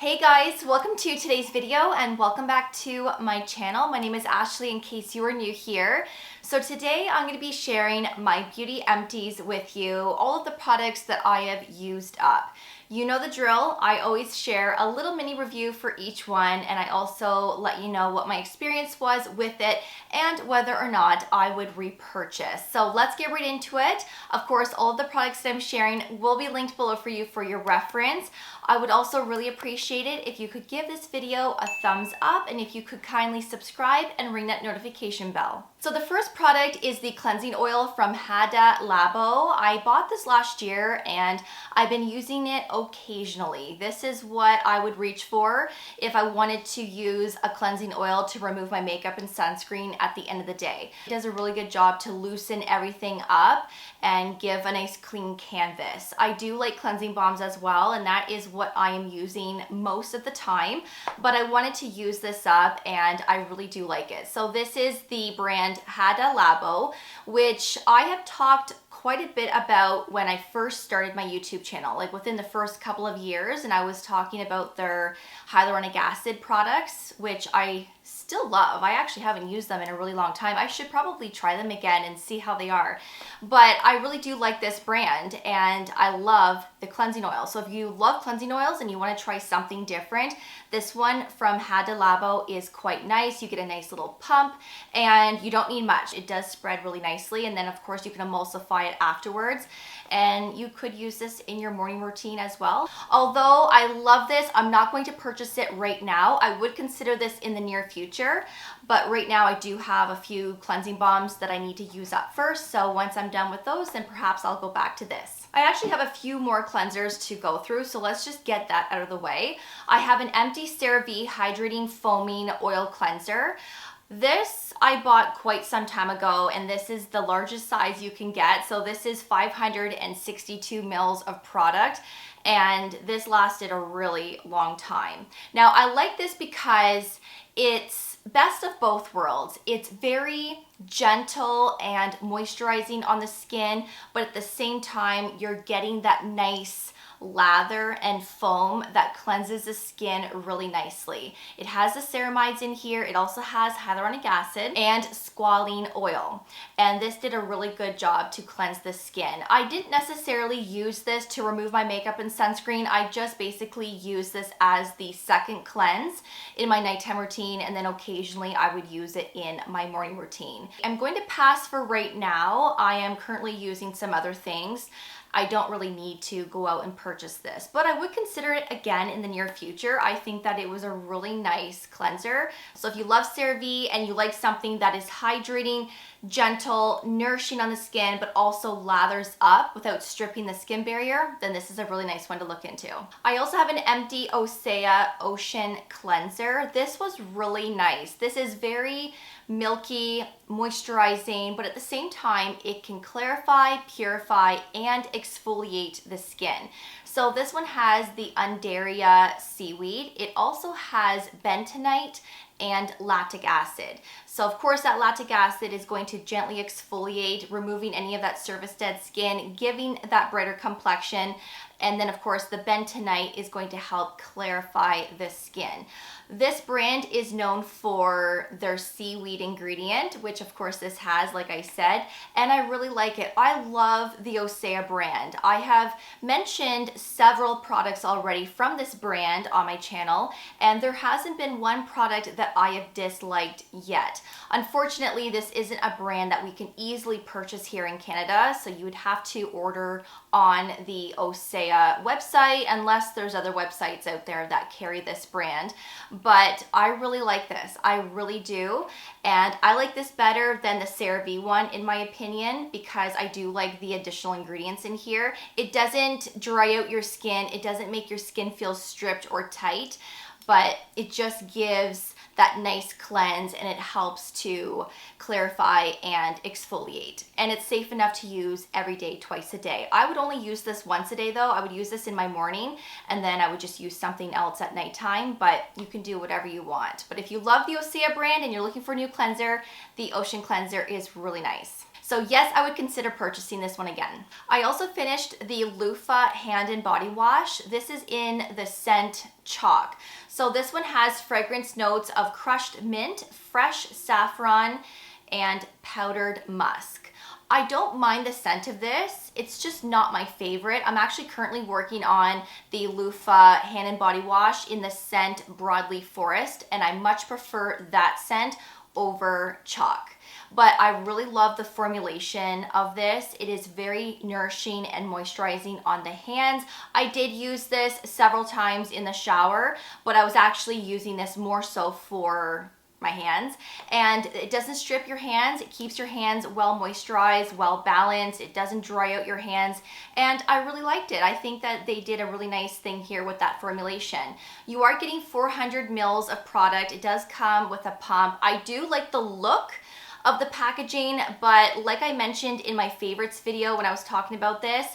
Hey guys, welcome to today's video and welcome back to my channel. My name is Ashley in case you are new here. So today I'm going to be sharing my beauty empties with you, all of the products that I have used up. You know the drill. I always share a little mini review for each one, and I also let you know what my experience was with it and whether or not I would repurchase. So let's get right into it. Of course, all of the products that I'm sharing will be linked below for you for your reference. I would also really appreciate it if you could give this video a thumbs up and if you could kindly subscribe and ring that notification bell. So the first product is the cleansing oil from Hada Labo. I bought this last year and I've been using it occasionally. This is what I would reach for if I wanted to use a cleansing oil to remove my makeup and sunscreen at the end of the day. It does a really good job to loosen everything up and give a nice clean canvas. I do like cleansing balms as well, and that is what I am using most of the time, but I wanted to use this up and I really do like it. So this is the brand Hada Labo, which I have talked quite a bit about when I first started my YouTube channel, like within the first couple of years, and I was talking about their hyaluronic acid products, which I still love. I actually haven't used them in a really long time. I should probably try them again and see how they are. But I really do like this brand and I love the cleansing oil. So if you love cleansing oils and you want to try something different, this one from Hada Labo is quite nice. You get a nice little pump and you don't need much. It does spread really nicely, and then of course you can emulsify it afterwards, and you could use this in your morning routine as well. Although I love this, I'm not going to purchase it right now. I would consider this in the near future, but right now I do have a few cleansing balms that I need to use up first. So once I'm done with those, then perhaps I'll go back to this. I actually have a few more cleansers to go through, so let's just get that out of the way. I have an Empties CeraVe Hydrating Foaming Oil Cleanser. This I bought quite some time ago, and this is the largest size you can get. So this is 562 mils of product, and this lasted a really long time. Now I like this because it's best of both worlds. It's very gentle and moisturizing on the skin, but at the same time you're getting that nice lather and foam that cleanses the skin really nicely. It has the ceramides in here. It also has hyaluronic acid and squalene oil, and this did a really good job to cleanse the skin. I didn't necessarily use this to remove my makeup and sunscreen. I just basically use this as the second cleanse in my nighttime routine, and then occasionally I would use it in my morning routine. I'm going to pass for right now. I am currently using some other things. I don't really need to go out and purchase this, but I would consider it again in the near future. I think that it was a really nice cleanser. So if you love CeraVe and you like something that is hydrating, gentle, nourishing on the skin, but also lathers up without stripping the skin barrier, then this is a really nice one to look into. I also have an empty Osea Ocean Cleanser. This was really nice. This is very milky, moisturizing, but at the same time, it can clarify, purify, and exfoliate the skin. So this one has the Undaria seaweed. It also has bentonite and lactic acid. So of course that lactic acid is going to gently exfoliate, removing any of that surface dead skin, giving that brighter complexion. And then of course the bentonite is going to help clarify the skin. This brand is known for their seaweed ingredient, which of course this has, like I said, and I really like it. I love the Osea brand. I have mentioned several products already from this brand on my channel, and there hasn't been one product that I have disliked yet. Unfortunately, this isn't a brand that we can easily purchase here in Canada, so you would have to order on the Osea website, unless there's other websites out there that carry this brand. But I really like this. I really do. And I like this better than the CeraVe one, in my opinion, because I do like the additional ingredients in here. It doesn't dry out your skin. It doesn't make your skin feel stripped or tight, but it just gives that nice cleanse, and it helps to clarify and exfoliate. And it's safe enough to use every day, twice a day. I would only use this once a day though. I would use this in my morning, and then I would just use something else at nighttime, but you can do whatever you want. But if you love the Osea brand and you're looking for a new cleanser, the Ocean Cleanser is really nice. So yes, I would consider purchasing this one again. I also finished the Loofah hand and body wash. This is in the scent Chalk. So this one has fragrance notes of crushed mint, fresh saffron, and powdered musk. I don't mind the scent of this. It's just not my favorite. I'm actually currently working on the Loofah hand and body wash in the scent Broadleaf Forest, and I much prefer that scent over Chalk. But I really love the formulation of this. It is very nourishing and moisturizing on the hands. I did use this several times in the shower, but I was actually using this more so for my hands, and it doesn't strip your hands. It keeps your hands well moisturized, well balanced. It doesn't dry out your hands, and I really liked it. I think that they did a really nice thing here with that formulation. You are getting 400 mils of product. It does come with a pump. I do like the look of the packaging, but like I mentioned in my favorites video when I was talking about this,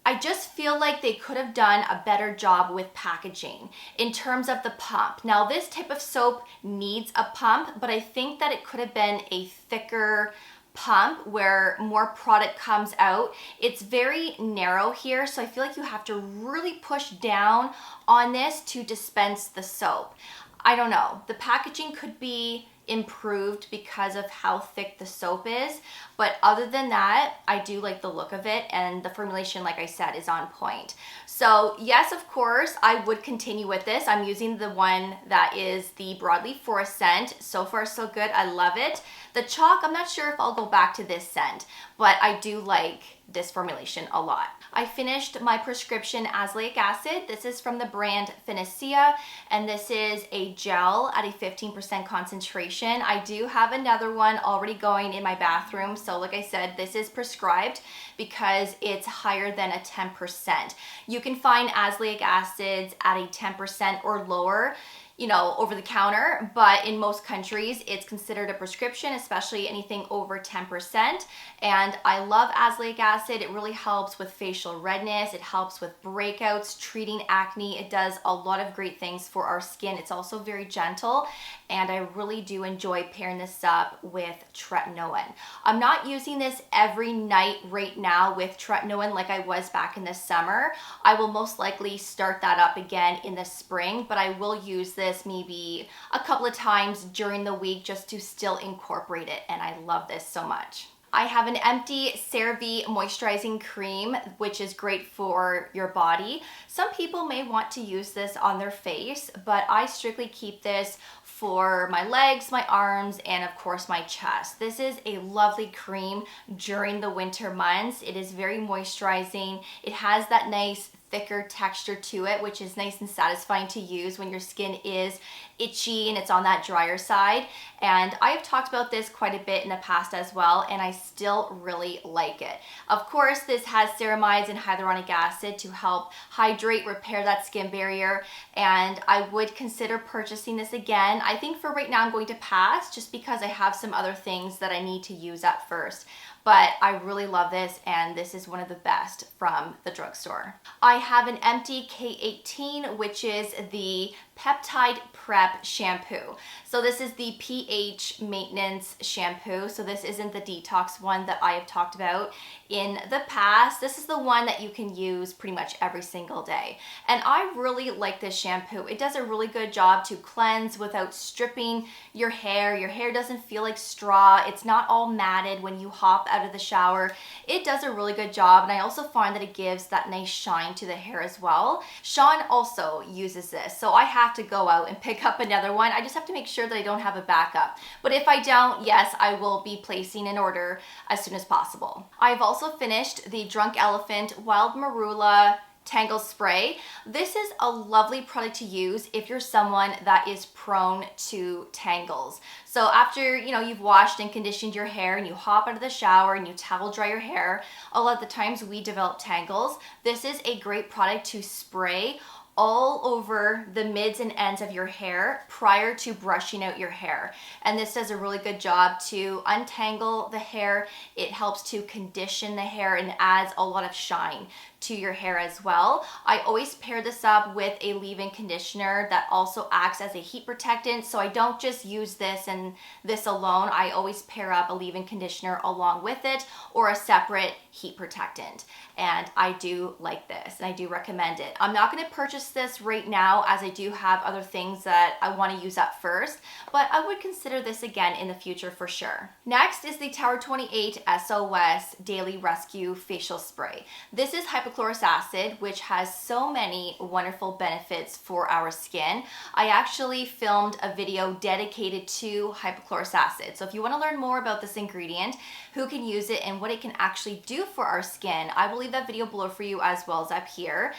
I just feel like they could have done a better job with packaging in terms of the pump. Now, this type of soap needs a pump, but I think that it could have been a thicker pump where more product comes out. It's very narrow here, so I feel like you have to really push down on this to dispense the soap. I don't know. The packaging could be improved because of how thick the soap is, but other than that, I do like the look of it, and the formulation, like I said, is on point. So yes, of course, I would continue with this. I'm using the one that is the Broadleaf Forest scent. So far, so good. I love it. The Chalk, I'm not sure if I'll go back to this scent, but I do like this formulation a lot. I finished my prescription Azelaic acid. This is from the brand Finacea, and this is a gel at a 15% concentration. I do have another one already going in my bathroom. So like I said, this is prescribed because it's higher than a 10%. You can find Azelaic acids at a 10% or lower, you know, over the counter, but in most countries it's considered a prescription, especially anything over 10%. And I love azelaic acid. It really helps with facial redness. It helps with breakouts, treating acne. It does a lot of great things for our skin. It's also very gentle, and I really do enjoy pairing this up with tretinoin. I'm not using this every night right now with tretinoin like I was back in the summer. I will most likely start that up again in the spring, but I will use this maybe a couple of times during the week just to still incorporate it, and I love this so much. I have an Empty CeraVe moisturizing cream, which is great for your body. Some people may want to use this on their face, but I strictly keep this for my legs, my arms, and of course my chest. This is a lovely cream during the winter months. It is very moisturizing. It has that nice thicker texture to it, which is nice and satisfying to use when your skin is itchy and it's on that drier side. And I have talked about this quite a bit in the past as well, and I still really like it. Of course, this has ceramides and hyaluronic acid to help hydrate, repair that skin barrier, and I would consider purchasing this again. I think for right now I'm going to pass just because I have some other things that I need to use at first. But I really love this, and this is one of the best from the drugstore. I have an Empty K18, which is the Peptide Prep shampoo. So this is the pH maintenance shampoo. So this isn't the detox one that I have talked about in the past. This is the one that you can use pretty much every single day. And I really like this shampoo. It does a really good job to cleanse without stripping your hair. Your hair doesn't feel like straw. It's not all matted when you hop out of the shower. It does a really good job, and I also find that it gives that nice shine to the hair as well. Sean also uses this, so I have to go out and pick up another one. I just have to make sure that I don't have a backup. But if I don't, yes, I will be placing an order as soon as possible. I've also finished the Drunk Elephant Wild Marula Tangle Spray. This is a lovely product to use if you're someone that is prone to tangles. So after, you've washed and conditioned your hair and you hop out of the shower and you towel dry your hair, a lot of the times we develop tangles. This is a great product to spray all over the mids and ends of your hair prior to brushing out your hair. And this does a really good job to untangle the hair. It helps to condition the hair and adds a lot of shine to your hair as well. I always pair this up with a leave-in conditioner that also acts as a heat protectant, so I don't just use this and this alone. I always pair up a leave-in conditioner along with it or a separate heat protectant, and I do like this and I do recommend it. I'm not going to purchase this right now as I do have other things that I want to use up first, but I would consider this again in the future for sure. Next is the Tower 28 SOS Daily Rescue Facial Spray. This is hypochlorous acid, which has so many wonderful benefits for our skin. I actually filmed a video dedicated to hypochlorous acid. So if you want to learn more about this ingredient, who can use it and what it can actually do for our skin, I will leave that video below for you as well as up here.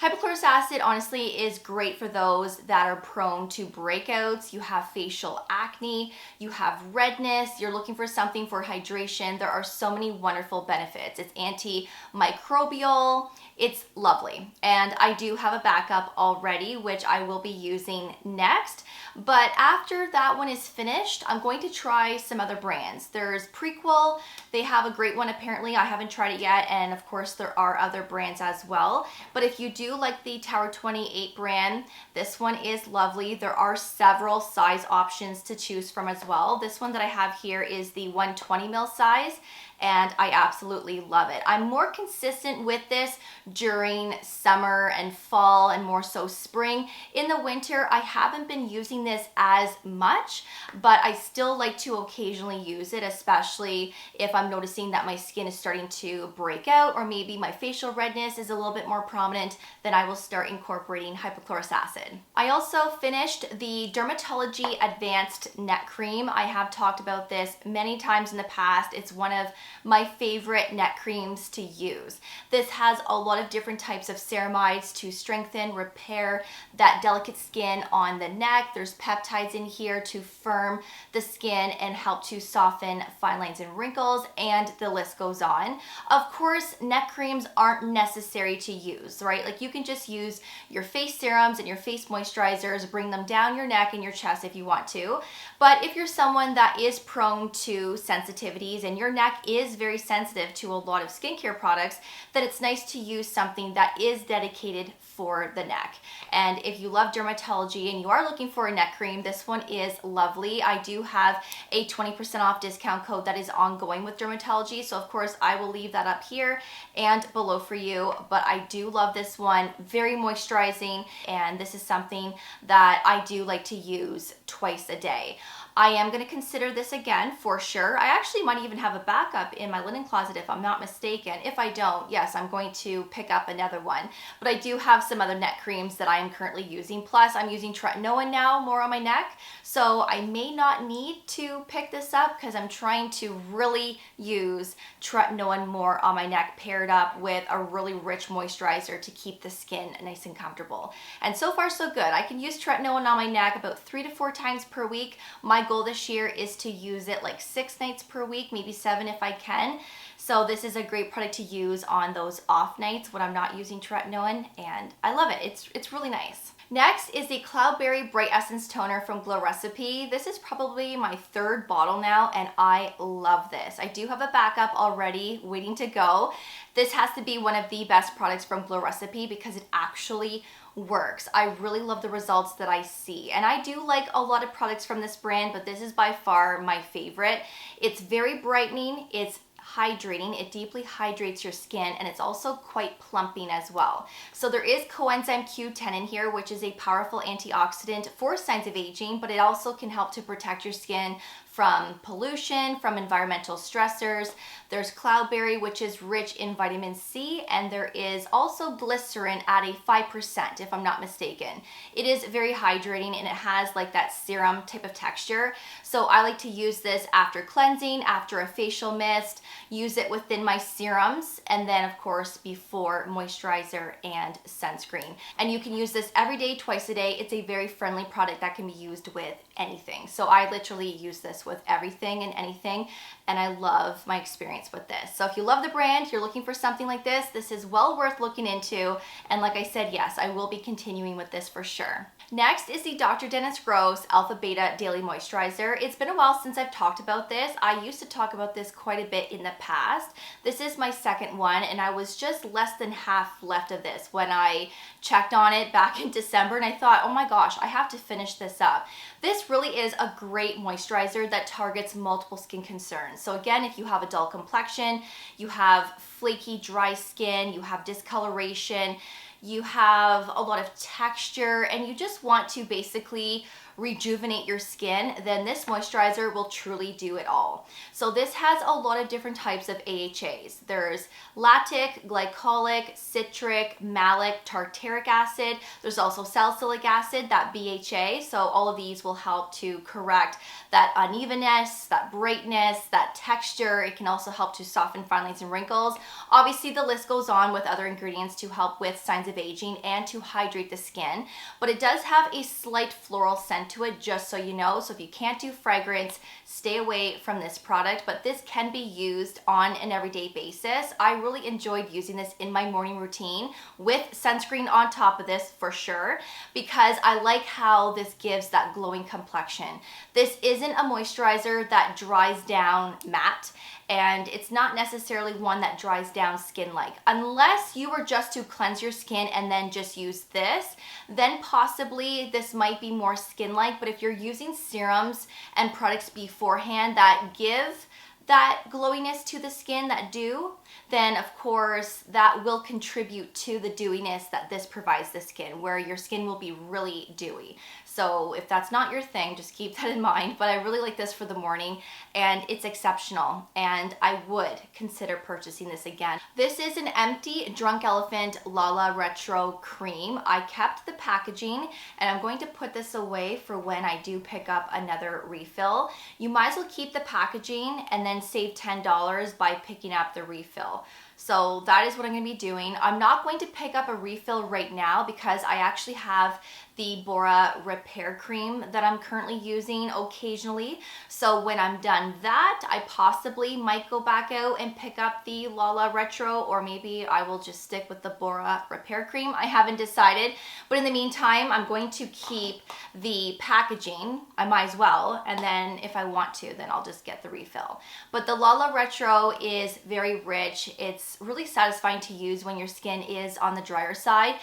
Hypochlorous acid honestly is great for those that are prone to breakouts. You have facial acne, you have redness, you're looking for something for hydration. There are so many wonderful benefits. It's antimicrobial, it's lovely. And I do have a backup already, which I will be using next. But after that one is finished, I'm going to try some other brands. There's Prequel, they have a great one apparently. I haven't tried it yet, and of course there are other brands as well. But if you do like the Tower 28 brand, this one is lovely. There are several size options to choose from as well. This one that I have here is the 120 ml size, and I absolutely love it. I'm more consistent with this during summer and fall and more so spring. In the winter, I haven't been using this as much, but I still like to occasionally use it, especially if I'm noticing that my skin is starting to break out or maybe my facial redness is a little bit more prominent, then I will start incorporating hypochlorous acid. I also finished the Dermatology Advanced Neck Cream. I have talked about this many times in the past. It's one of my favorite neck creams to use. This has a lot of different types of ceramides to strengthen, repair that delicate skin on the neck. There's peptides in here to firm the skin and help to soften fine lines and wrinkles, and the list goes on. Of course, neck creams aren't necessary to use, right? Like you can just use your face serums and your face moisturizers, bring them down your neck and your chest if you want to. But if you're someone that is prone to sensitivities and your neck is very sensitive to a lot of skincare products, then it's nice to use something that is dedicated for the neck. And if you love dermatology and you are looking for a neck cream, this one is lovely. I do have a 20% off discount code that is ongoing with dermatology, so of course I will leave that up here and below for you. But I do love this one, very moisturizing, and this is something that I do like to use twice a day. I am going to consider this again for sure. I actually might even have a backup in my linen closet if I'm not mistaken. If I don't, yes, I'm going to pick up another one. But I do have some other neck creams that I am currently using. Plus, I'm using tretinoin now more on my neck. So I may not need to pick this up because I'm trying to really use tretinoin more on my neck paired up with a really rich moisturizer to keep the skin nice and comfortable. And so far so good. I can use tretinoin on my neck about 3 to 4 times per week. My goal this year is to use it like 6 nights per week, maybe 7 if I can. So this is a great product to use on those off nights when I'm not using tretinoin, and I love it. It's really nice. Next is the Cloudberry Bright Essence Toner from Glow Recipe. This is probably my 3rd bottle now, and I love this. I do have a backup already waiting to go. This has to be one of the best products from Glow Recipe because it actually works. I really love the results that I see. And I do like a lot of products from this brand, but this is by far my favorite. It's very brightening, it's hydrating, it deeply hydrates your skin, and it's also quite plumping as well. So there is coenzyme Q10 in here, which is a powerful antioxidant for signs of aging, but it also can help to protect your skin from pollution, from environmental stressors. There's cloudberry, which is rich in vitamin C, and there is also glycerin at a 5%, if I'm not mistaken. It is very hydrating, and it has like that serum type of texture. So I like to use this after cleansing, after a facial mist, use it within my serums, and then of course before moisturizer and sunscreen. And you can use this every day, twice a day. It's a very friendly product that can be used with anything. So I literally use this with everything and anything, and I love my experience with this. So if you love the brand, you're looking for something like this is well worth looking into. And like I said, yes, I will be continuing with this for sure. Next is the Dr. Dennis Gross Alpha Beta Daily Moisturizer. It's been a while since I've talked about this. I used to talk about this quite a bit in the past. This is my second one, and I was just less than half left of this when I checked on it back in December, and I thought, oh my gosh, I have to finish this up. This really is a great moisturizer that targets multiple skin concerns. So again, if you have a dull complexion, you have flaky, dry skin, you have discoloration, you have a lot of texture, and you just want to basically rejuvenate your skin, then this moisturizer will truly do it all. So this has a lot of different types of AHAs. There's lactic, glycolic, citric, malic, tartaric acid. There's also salicylic acid, that BHA. So all of these will help to correct that unevenness, that brightness, that texture. It can also help to soften fine lines and wrinkles. Obviously, the list goes on with other ingredients to help with signs of aging and to hydrate the skin, but it does have a slight floral scent to it, just so you know. So if you can't do fragrance, stay away from this product, but this can be used on an everyday basis. I really enjoyed using this in my morning routine with sunscreen on top of this for sure, because I like how this gives that glowing complexion. This isn't a moisturizer that dries down matte, and it's not necessarily one that dries down skin-like. Unless you were just to cleanse your skin and then just use this, then possibly this might be more skin-like. But if you're using serums and products beforehand that give that glowiness to the skin, that dew, then of course that will contribute to the dewiness that this provides the skin, where your skin will be really dewy. So if that's not your thing, just keep that in mind. But I really like this for the morning, and it's exceptional, and I would consider purchasing this again. This is an Empty Drunk Elephant Lala Retro Cream. I kept the packaging, and I'm going to put this away for when I do pick up another refill. You might as well keep the packaging and then save $10 by picking up the refill. So that is what I'm going to be doing. I'm not going to pick up a refill right now because I actually have the Bora Repair Cream that I'm currently using occasionally. So when I'm done that, I possibly might go back out and pick up the Lala Retro, or maybe I will just stick with the Bora Repair Cream. I haven't decided, but in the meantime, I'm going to keep the packaging. I might as well, and then if I want to, then I'll just get the refill. But the Lala Retro is very rich. It's really satisfying to use when your skin is on the drier side.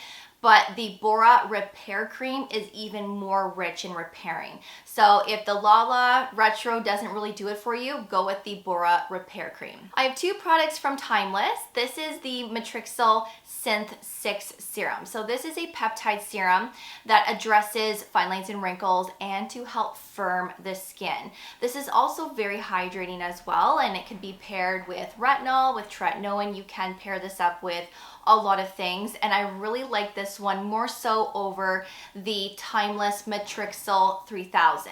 But the Bora Repair Cream is even more rich in repairing. So if the Lala Retro doesn't really do it for you, go with the Bora Repair Cream. I have two products from Timeless. This is the Matrixyl Synth 6 Serum. So this is a peptide serum that addresses fine lines and wrinkles and to help firm the skin. This is also very hydrating as well, and it can be paired with retinol, with tretinoin. You can pair this up with a lot of things, and I really like this one more so over the Timeless Matrixyl 3000.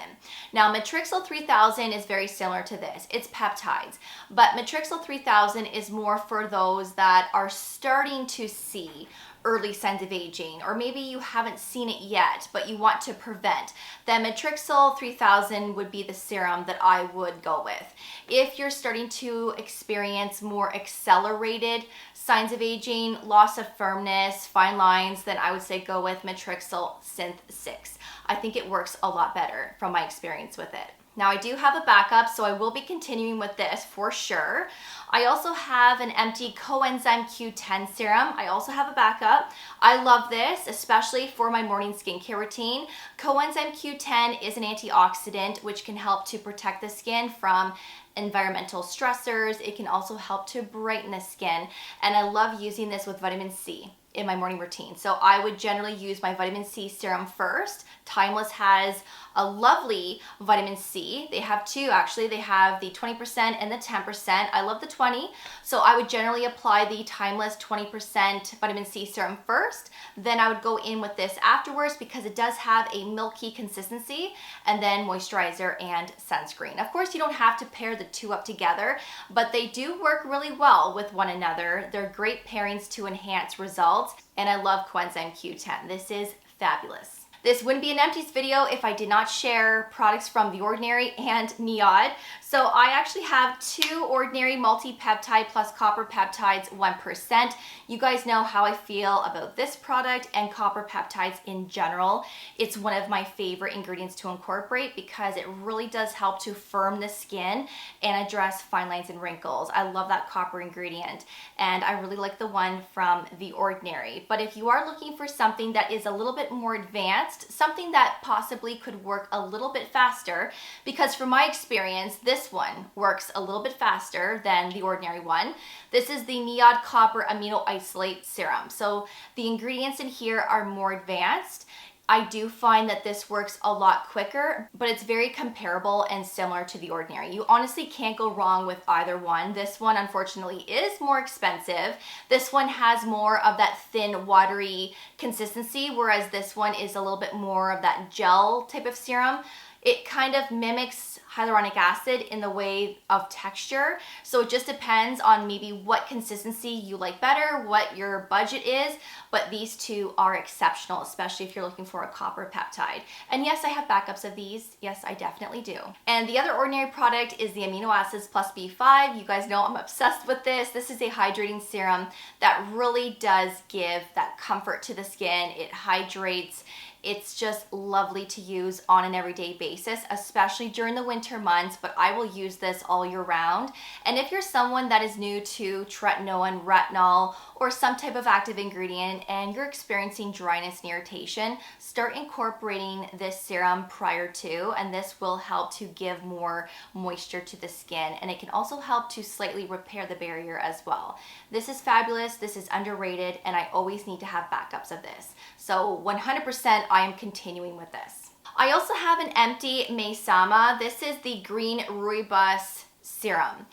Now Matrixyl 3000 is very similar to this. It's peptides, but Matrixyl 3000 is more for those that are starting to see early signs of aging, or maybe you haven't seen it yet, but you want to prevent. Then Matrixyl 3000 would be the serum that I would go with. If you're starting to experience more accelerated signs of aging, loss of firmness, fine lines, then I would say go with Matrixyl Synth 6. I think it works a lot better from my experience with it. Now I do have a backup, so I will be continuing with this for sure. I also have an Empty Coenzyme Q10 serum. I also have a backup. I love this, especially for my morning skincare routine. Coenzyme Q10 is an antioxidant which can help to protect the skin from environmental stressors. It can also help to brighten the skin, and I love using this with vitamin C in my morning routine. So I would generally use my vitamin C serum first. Timeless has a lovely vitamin C. They have two actually. They have the 20% and the 10%. I love the 20. So I would generally apply the Timeless 20% vitamin C serum first. Then I would go in with this afterwards because it does have a milky consistency, and then moisturizer and sunscreen. Of course, you don't have to pair the two up together, but they do work really well with one another. They're great pairings to enhance results, and I love Coenzyme Q10. This is fabulous. This wouldn't be an Empties video if I did not share products from The Ordinary and Niod. So I actually have 2 Ordinary multi-peptide plus copper peptides 1%. You guys know how I feel about this product and copper peptides in general. It's one of my favorite ingredients to incorporate because it really does help to firm the skin and address fine lines and wrinkles. I love that copper ingredient, and I really like the one from The Ordinary. But if you are looking for something that is a little bit more advanced, something that possibly could work a little bit faster, because from my experience, this one works a little bit faster than the Ordinary one. This is the Niod Copper Amino Isolate Serum. So the ingredients in here are more advanced. I do find that this works a lot quicker, but it's very comparable and similar to The Ordinary. You honestly can't go wrong with either one. This one, unfortunately, is more expensive. This one has more of that thin, watery consistency, whereas this one is a little bit more of that gel type of serum. It kind of mimics hyaluronic acid in the way of texture. So it just depends on maybe what consistency you like better, what your budget is, but these two are exceptional, especially if you're looking for a copper peptide. And yes, I have backups of these. Yes, I definitely do. And the other Ordinary product is the amino acids plus B5. You guys know I'm obsessed with this. This is a hydrating serum that really does give that comfort to the skin. It hydrates. It's just lovely to use on an everyday basis, especially during the winter months, but I will use this all year round. And if you're someone that is new to tretinoin, retinol, or some type of active ingredient and you're experiencing dryness and irritation, start incorporating this serum prior to, and this will help to give more moisture to the skin, and it can also help to slightly repair the barrier as well. This is fabulous, this is underrated, and I always need to have backups of this. So 100% I am continuing with this. I also have an empty Mesama. This is the green rooibos serum.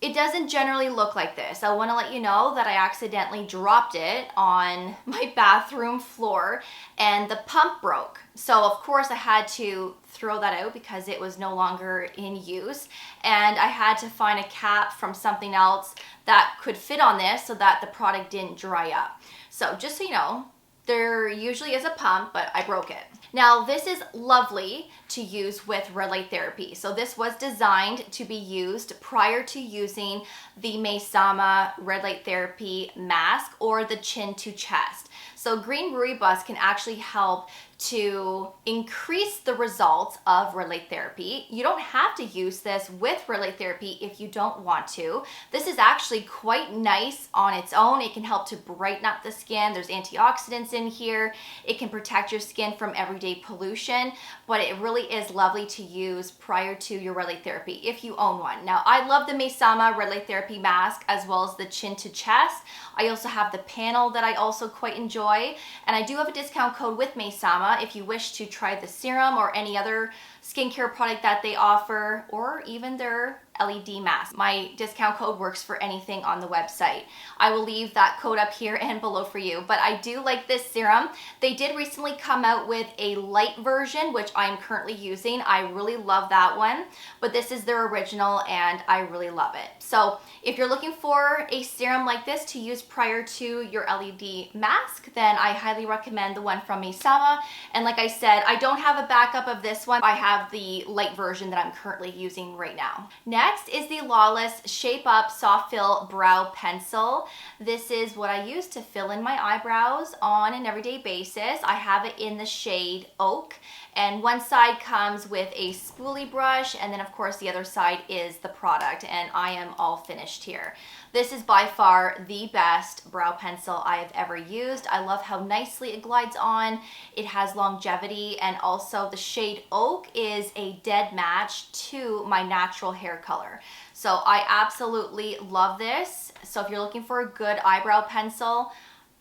It doesn't generally look like this. I want to let you know that I accidentally dropped it on my bathroom floor and the pump broke. So of course I had to throw that out because it was no longer in use, and I had to find a cap from something else that could fit on this so that the product didn't dry up. So just so you know, there usually is a pump, but I broke it. Now this is lovely to use with red light therapy. So this was designed to be used prior to using the Mesama red light therapy mask or the chin to chest. So green rooibos can actually help to increase the results of red light therapy. You don't have to use this with red light therapy if you don't want to. This is actually quite nice on its own. It can help to brighten up the skin. There's antioxidants in here. It can protect your skin from everyday pollution, but it really is lovely to use prior to your red light therapy if you own one. Now, I love the Mesama red light therapy mask as well as the chin to chest. I also have the panel that I also quite enjoy, and I do have a discount code with Mesama if you wish to try the serum or any other skincare product that they offer, or even their LED mask. My discount code works for anything on the website. I will leave that code up here and below for you, but I do like this serum. They did recently come out with a light version, which I'm currently using. I really love that one, but this is their original and I really love it. So if you're looking for a serum like this to use prior to your LED mask, then I highly recommend the one from Mesama. And like I said, I don't have a backup of this one. I have the light version that I'm currently using right now. Next is the Lawless Shape Up Soft Fill Brow Pencil. This is what I use to fill in my eyebrows on an everyday basis. I have it in the shade Oak, and one side comes with a spoolie brush, and then of course the other side is the product, and I am all finished here. This is by far the best brow pencil I have ever used. I love how nicely it glides on. It has longevity, and also the shade Oak is a dead match to my natural hair color. So I absolutely love this. So if you're looking for a good eyebrow pencil,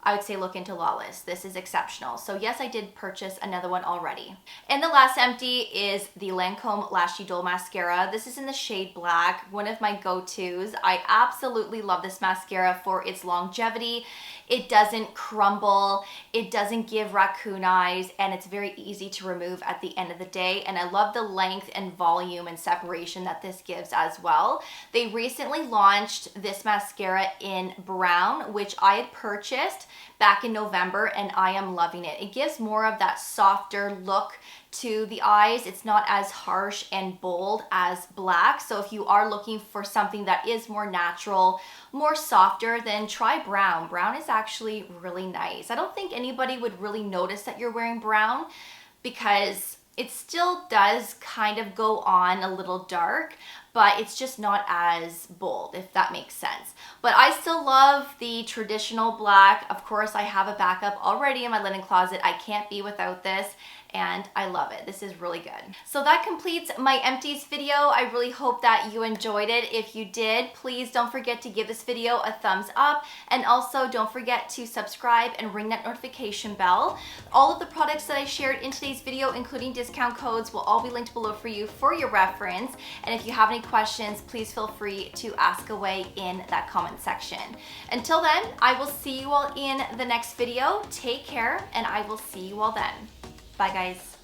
I would say look into Lawless. This is exceptional. So yes, I did purchase another one already. And the last empty is the Lancome Lash Idole Mascara. This is in the shade Black, one of my go-tos. I absolutely love this mascara for its longevity. It doesn't crumble, it doesn't give raccoon eyes, and it's very easy to remove at the end of the day. And I love the length and volume and separation that this gives as well. They recently launched this mascara in brown, which I had purchased. back in November and I am loving it. It gives more of that softer look to the eyes. It's not as harsh and bold as black. So if you are looking for something that is more natural, more softer, then try brown. Brown is actually really nice. I don't think anybody would really notice that you're wearing brown because it still does kind of go on a little dark, but it's just not as bold, if that makes sense. But I still love the traditional black. Of course, I have a backup already in my linen closet. I can't be without this, and I love it. This is really good. So that completes my empties video. I really hope that you enjoyed it. If you did, please don't forget to give this video a thumbs up, and also don't forget to subscribe and ring that notification bell. All of the products that I shared in today's video, including discount codes, will all be linked below for you for your reference. And if you have any questions, please feel free to ask away in that comment section. Until then, I will see you all in the next video. Take care, and I will see you all then. Bye, guys.